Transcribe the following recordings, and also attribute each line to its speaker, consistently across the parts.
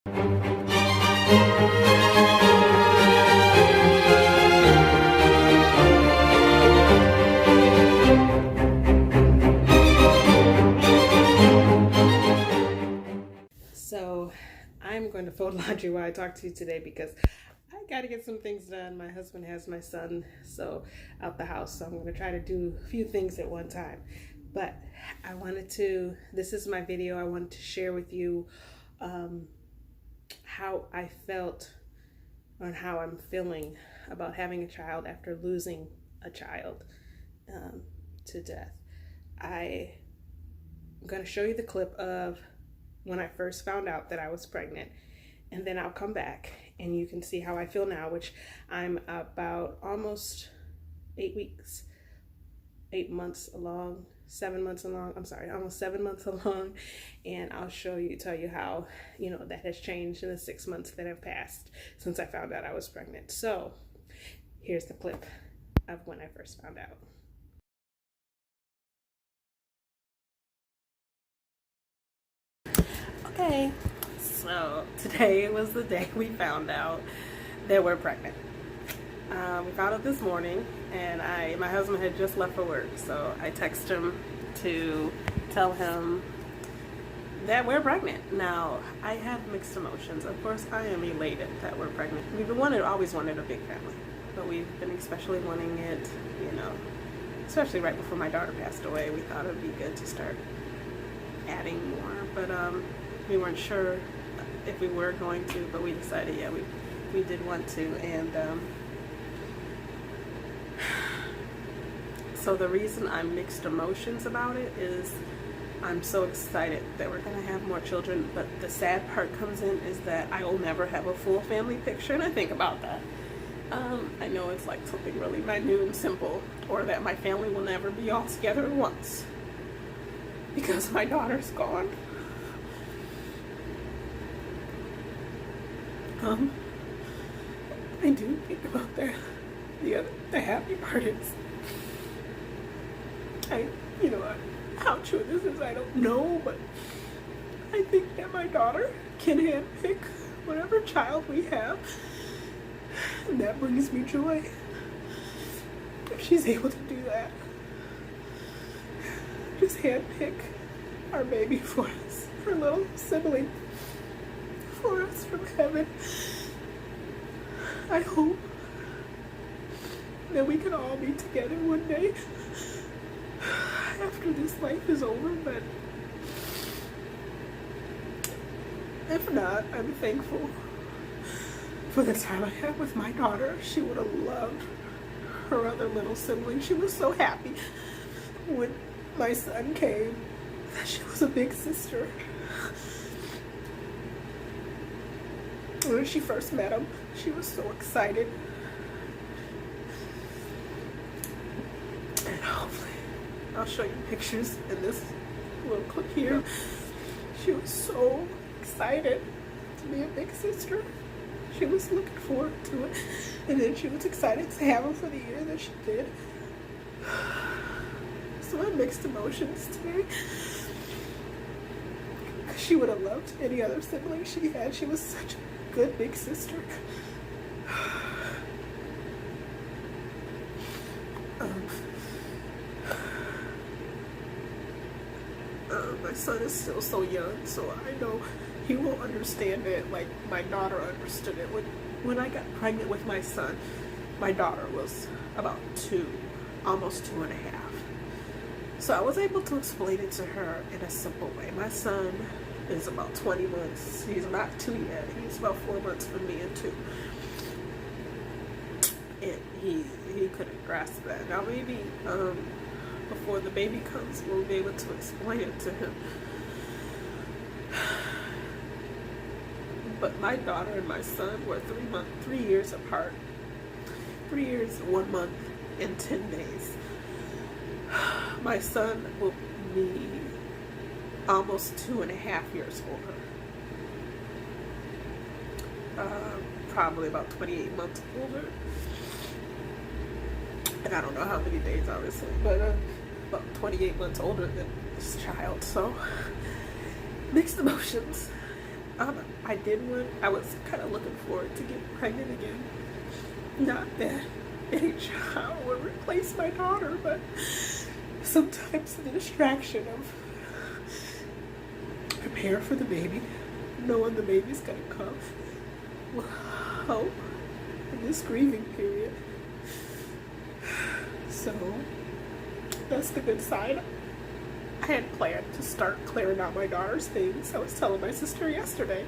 Speaker 1: So I'm going to fold laundry while I talk to you today because I got to get some things done. My husband has my son out the house, so I'm going to try to do a few things at one time. But this is my video. I wanted to share with you how I felt and how I'm feeling about having a child after losing a child to death. I'm going to show you the clip of when I first found out that I was pregnant, and then I'll come back and you can see how I feel now, which I'm about almost 8 months along, 7 months along. I'm sorry, almost 7 months along, and I'll tell you how, that has changed in the 6 months that have passed since I found out I was pregnant. So here's the clip of when I first found out. Okay, so today was the day we found out that we're pregnant. We found out this morning, and my husband had just left for work, so I texted him to tell him that we're pregnant. Now, I have mixed emotions. Of course, I am elated that we're pregnant. We've always wanted a big family, but we've been especially wanting it, especially right before my daughter passed away. We thought it would be good to start adding more, but we weren't sure if we were going to, but we decided, yeah, we did want to. And so the reason I'm mixed emotions about it is I'm so excited that we're going to have more children, but the sad part comes in is that I will never have a full family picture, and I think about that. I know it's like something really minute and simple, or that my family will never be all together at once because my daughter's gone. I do think about that. The happy part is, how true this is, I don't know, but I think that my daughter can handpick whatever child we have, and that brings me joy. If she's able to do that, just handpick our baby for us, our little sibling for us from heaven. I hope that we can all be together one day after this life is over, but if not, I'm thankful for the time I had with my daughter. She would have loved her other little sibling. She was so happy when my son came that she was a big sister. When she first met him, she was so excited. And hopefully, I'll show you pictures in this little clip here. She was so excited to be a big sister. She was looking forward to it. And then she was excited to have him for the year that she did. So I mixed emotions today. She would have loved any other sibling she had. She was such a good big sister. My son is still so young, so I know he will understand it like my daughter understood it. When I got pregnant with my son, my daughter was about 2, almost 2.5. So I was able to explain it to her in a simple way. My son is about 20 months. He's not 2 yet. He's about 4 months from being 2. And he couldn't grasp that. Now maybe before the baby comes, we'll be able to explain it to him. But my daughter and my son were 3 years apart. 3 years, 1 month, and 10 days. My son will be almost 2.5 years older. Probably about 28 months older. And I don't know how many days, obviously, but about 28 months older than this child. So, mixed emotions. I was kind of looking forward to getting pregnant again. Not that any child would replace my daughter, but sometimes the distraction of prepare for the baby, knowing the baby's gonna come, will help in this grieving period. So that's the good side. I had planned to start clearing out my daughter's things. I was telling my sister yesterday,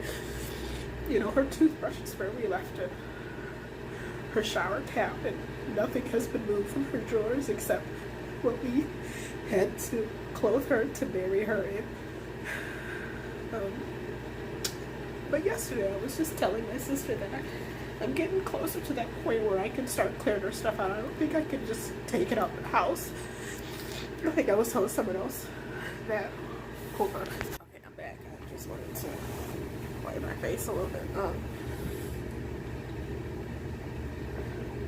Speaker 1: you know, her toothbrush is where we left it, her shower cap, and nothing has been moved from her drawers except what we had to clothe her to bury her in. But yesterday I was just telling my sister that I'm getting closer to that point where I can start clearing her stuff out. I don't think I can just take it out of the house. I think I was telling someone else that. Hold on. Okay, I'm back. I just wanted to wipe my face a little bit.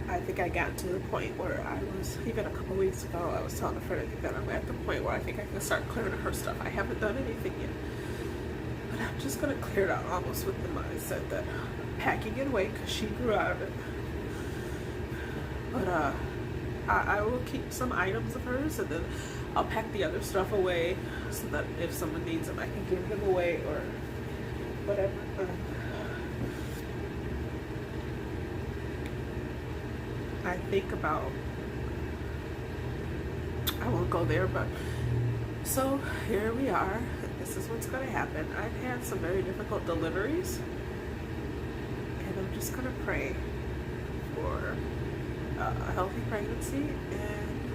Speaker 1: I think I got to the point where I was, even a couple weeks ago, I was telling a friend that I'm at the point where I think I can start clearing her stuff. I haven't done anything yet. But I'm just going to clear it out almost with the mindset that I'm packing it away because she grew out of it. But I will keep some items of hers, and then I'll pack the other stuff away so that if someone needs them, I can give them away or whatever. I think about, I won't go there, but so here we are. This is what's going to happen. I've had some very difficult deliveries, and I'm just going to pray for a healthy pregnancy and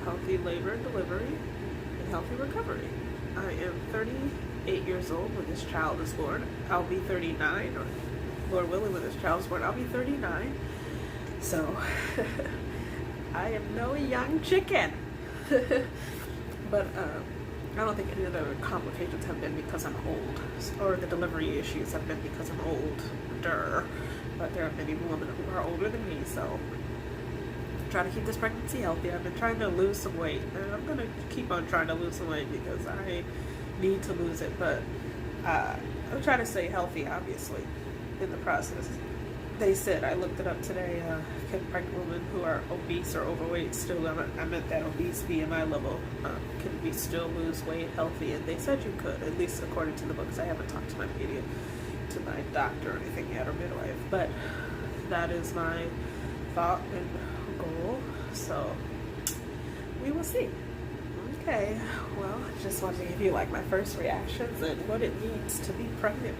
Speaker 1: healthy labor and delivery and healthy recovery. I am 38 years old when this child is born. I'll be 39, or Lord willing, when this child is born, I'll be 39. So I am no young chicken. But I don't think any of the complications have been because I'm old, or the delivery issues have been because I'm older. But there are many women who are older than me, so try to keep this pregnancy healthy. I've been trying to lose some weight, and I'm going to keep on trying to lose some weight because I need to lose it. But I'm trying to stay healthy, obviously, in the process. They said, I looked it up today, can pregnant women who are obese or overweight still, I meant that obese BMI level, can we still lose weight healthy? And they said you could, at least according to the books. I haven't talked to my doctor or anything yet, or midwife, but that is my thought and goal, so we will see. Okay, well, I just wanted to give you like my first reactions and what it means to be pregnant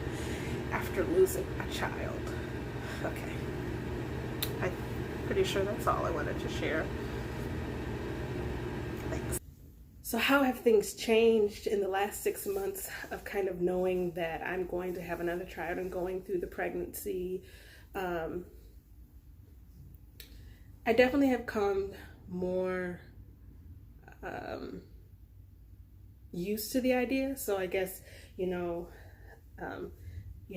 Speaker 1: after losing a child. Okay, I'm pretty sure that's all I wanted to share. Thanks. So how have things changed in the last 6 months of kind of knowing that I'm going to have another child and going through the pregnancy? I definitely have come more used to the idea. So I guess,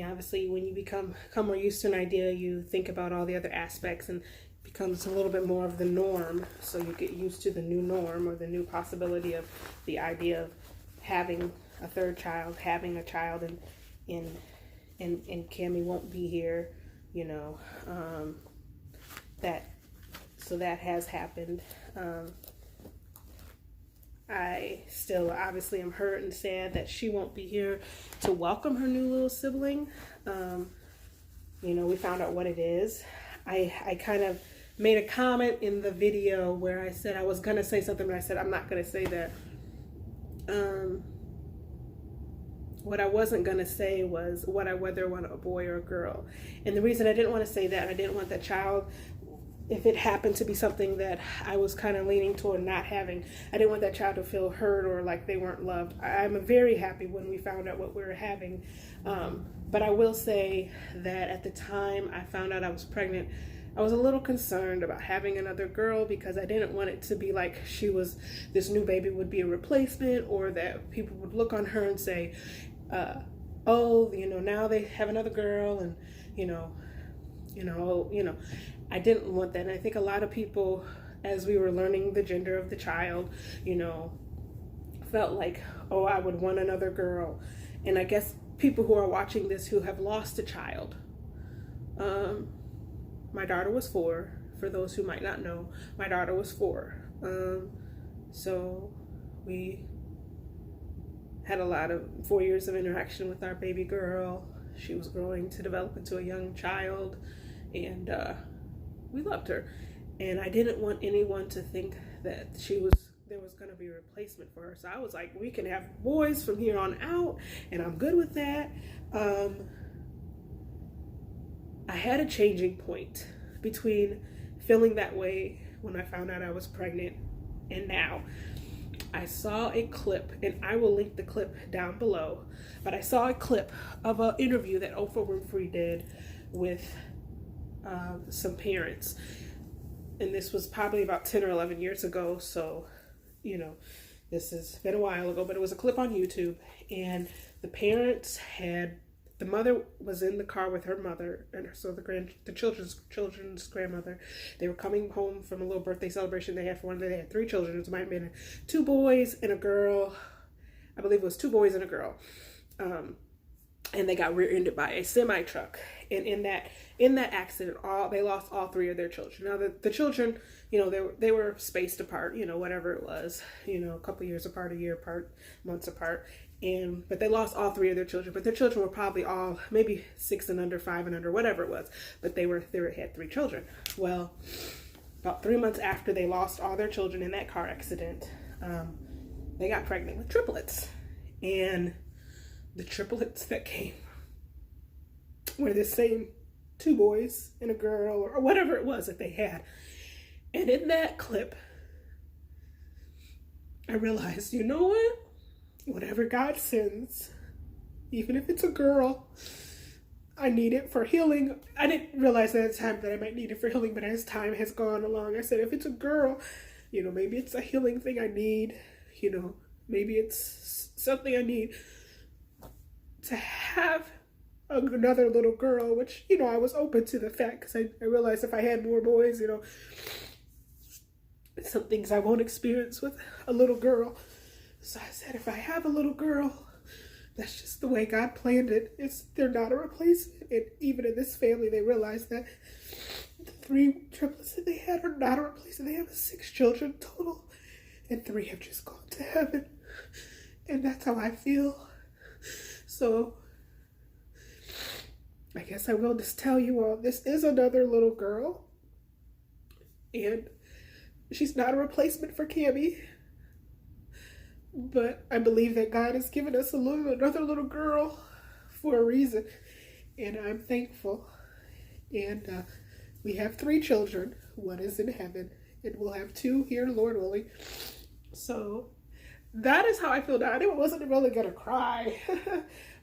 Speaker 1: obviously when you become more used to an idea, you think about all the other aspects and it becomes a little bit more of the norm. So you get used to the new norm, or the new possibility of the idea of having a third child, having a child, and Cammie won't be here, so that has happened. I still obviously am hurt and sad that she won't be here to welcome her new little sibling. We found out what it is. I kind of made a comment in the video where I said I was going to say something, but I said I'm not going to say that. What I wasn't going to say was whether I want a boy or a girl. And the reason I didn't want to say that, I didn't want that child, if it happened to be something that I was kind of leaning toward not having, I didn't want that child to feel hurt or like they weren't loved. I'm very happy when we found out what we were having. But I will say that at the time I found out I was pregnant, I was a little concerned about having another girl because I didn't want it to be like this new baby would be a replacement, or that people would look on her and say, now they have another girl, and I didn't want that. And I think a lot of people, as we were learning the gender of the child, felt like, oh, I would want another girl. And I guess people who are watching this who have lost a child. My daughter was 4. For those who might not know, my daughter was 4. So we had a lot of 4 years of interaction with our baby girl. She was growing to develop into a young child, and we loved her. And I didn't want anyone to think that there was going to be a replacement for her. So I was like, we can have boys from here on out, and I'm good with that. I had a changing point between feeling that way when I found out I was pregnant and now. I saw a clip, and I will link the clip down below, but I saw a clip of an interview that Oprah Winfrey did with some parents. And this was probably about 10 or 11 years ago. So, you know, this has been a while ago, but it was a clip on YouTube. And the parents the mother was in the car with her mother, and so the children's grandmother. They were coming home from a little birthday celebration they had for one of them. They had 3 children. It might have been 2 boys and a girl. I believe it was 2 boys and a girl. And they got rear-ended by a semi truck. And in that accident, they lost all 3 of their children. Now the children, you know, they were spaced apart, you know, whatever it was, you know, a couple years apart, a year apart, months apart. But they lost all 3 of their children. But their children were probably all maybe 6 and under, 5 and under, whatever it was. But they had 3 children. Well, about 3 months after they lost all their children in that car accident, they got pregnant with triplets. And the triplets that came were the same 2 boys and a girl, or whatever it was that they had. And in that clip, I realized, you know what? Whatever God sends, even if it's a girl, I need it for healing. I didn't realize at the time that I might need it for healing, but as time has gone along, I said, if it's a girl, you know, maybe it's a healing thing I need, you know, maybe it's something I need to have another little girl, which, you know, I was open to the fact, because I realized if I had more boys, you know, some things I won't experience with a little girl. So I said, if I have a little girl, that's just the way God planned it. They're not a replacement. And even in this family, they realized that the 3 triplets that they had are not a replacement. They have 6 children total, and 3 have just gone to heaven. And that's how I feel. So I guess I will just tell you all, this is another little girl, and she's not a replacement for Cammie. But I believe that God has given us another little girl for a reason, and I'm thankful. And we have 3 children. 1 is in heaven, and we'll have 2 here, Lord willing. So that is how I feel now. I wasn't really gonna cry,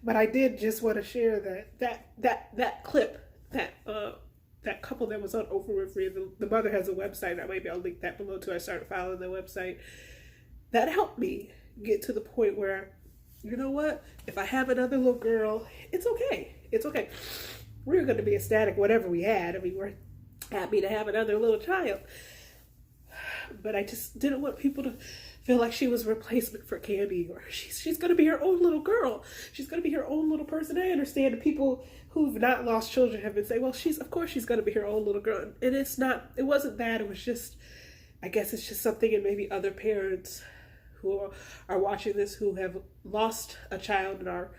Speaker 1: but I did just want to share that clip, that couple that was on Oprah Winfrey. The mother has a website. Maybe I'll link that below too. I started following the website. That helped me get to the point where, you know what? If I have another little girl, it's okay. It's okay. We're going to be ecstatic whatever we had. I mean, we're happy to have another little child. But I just didn't want people to feel like she was a replacement for Cammie, or she's going to be her own little girl. She's going to be her own little person. I understand the people who've not lost children have been saying, well, of course she's going to be her own little girl. And it wasn't that. It was just, I guess it's just something, and maybe other parents who are watching this who have lost a child and are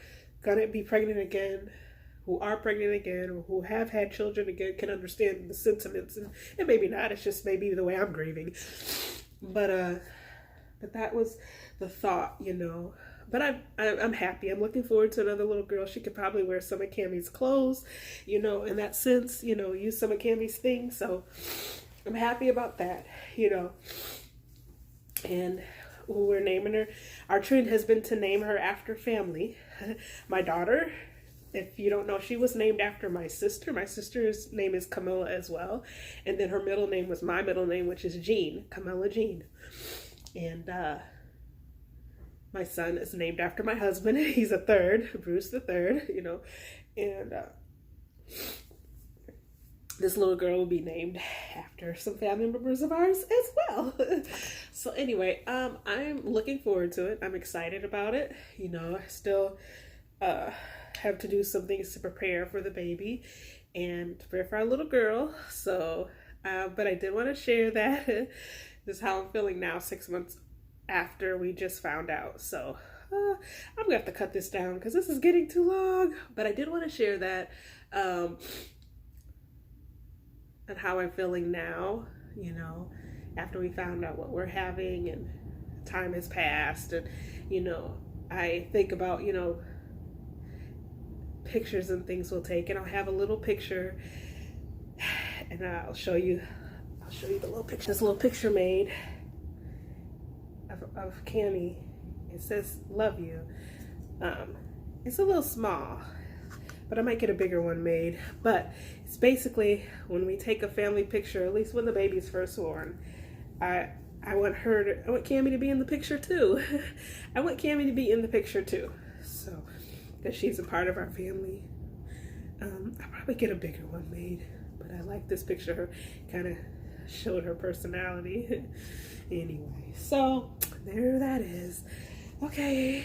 Speaker 1: going to be pregnant again, who are pregnant again, or who have had children again, can understand the sentiments. And maybe not, it's just maybe the way I'm grieving. But that was the thought, you know. But I'm happy. I'm looking forward to another little girl. She could probably wear some of Cammie's clothes, you know, in that sense, you know, use some of Cammie's things. So I'm happy about that, you know. And we're naming her. Our trend has been to name her after family. My daughter, if you don't know, she was named after my sister. My sister's name is Camilla as well. And then her middle name was my middle name, which is Jean, Camilla Jean. And my son is named after my husband. He's a 3rd, Bruce the 3rd, you know. And this little girl will be named after some family members of ours as well. So anyway, I'm looking forward to it. I'm excited about it. You know, I still have to do some things to prepare for the baby and prepare for our little girl. So, but I did want to share that. This is how I'm feeling now, 6 months after we just found out. So I'm gonna have to cut this down because this is getting too long. But I did want to share that and how I'm feeling now, you know, after we found out what we're having and time has passed. And, you know, I think about, you know, pictures and things we'll take, and I'll have a little picture and I'll show you the little picture. This little picture made of Cammy. It says love you. It's a little small, but I might get a bigger one made. But it's basically when we take a family picture, at least when the baby's first born, I want Cammy to be in the picture too. I want Cammy to be in the picture too. So, because she's a part of our family. I'll probably get a bigger one made, but I like this picture. Her kind of showed her personality. Anyway, so there that is. Okay.